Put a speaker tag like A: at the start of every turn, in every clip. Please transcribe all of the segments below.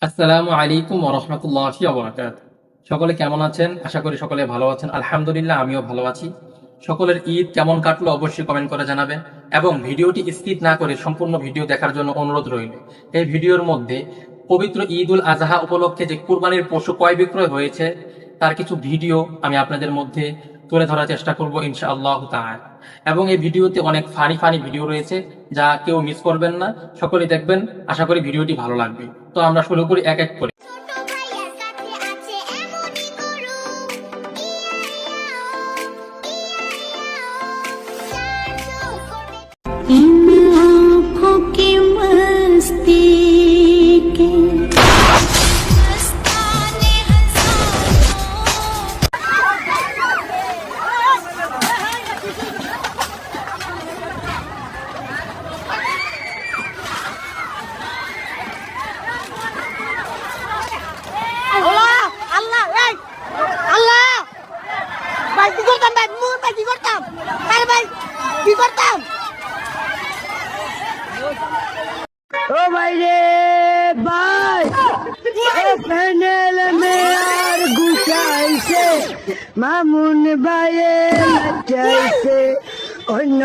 A: আসসালামু আলাইকুম ওয়া রাহমাতুল্লাহি ওয়া বারাকাতুহু। সকলে কেমন আছেন? আশা করি সকলে ভালো আছেন। আলহামদুলিল্লাহ আমিও ভালো আছি। সকলের ঈদ কেমন কাটলো অবশ্যই কমেন্ট করে জানাবেন এবং ভিডিওটি স্কিপ না করে সম্পূর্ণ ভিডিও দেখার জন্য অনুরোধ রইল। এই ভিডিওর মধ্যে পবিত্র ঈদুল আজহা উপলক্ষে যে কুরবানির পশু ক্রয় বিক্রয় হয়েছে তার কিছু ভিডিও আমি আপনাদের মধ্যে তুলে ধরার চেষ্টা করব ইনশাআল্লাহ তাআলা। এবং এই ভিডিওতে অনেক ফানি ফানি ভিডিও রয়েছে যা কেউ মিস করবেন না। সকলেই দেখবেন। আশা করি ভিডিওটি ভালো লাগবে। তো আমরা শুরু করি এক এক করে।
B: ছোট ভাইয়ার সাথে আছে এমনই গরু इन आँखों की मस्ती के मस्ताने
C: আল্লাহ আল্লাহ এই আল্লাহ ভাই কি করতাম ভাই মুর ভাই কি করতাম আরে ভাই কি করতাম ও ভাই রে ভাই এ প্যানেল মে আর গুছাইছে মামুন ভাইয়ে চাইছে অন্য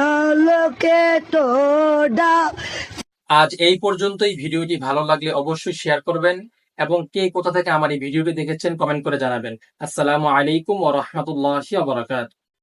C: লোকে তো ডা
A: আজ এই পর্যন্তই। ভিডিওটি ভালো লাগলে অবশ্যই শেয়ার করবেন এবং কে কোথা থেকে আমার এই ভিডিওটি দেখেছেন কমেন্ট করে জানাবেন। আসসালামু আলাইকুম ওয়া রাহমাতুল্লাহি ওয়া বারাকাতুহু।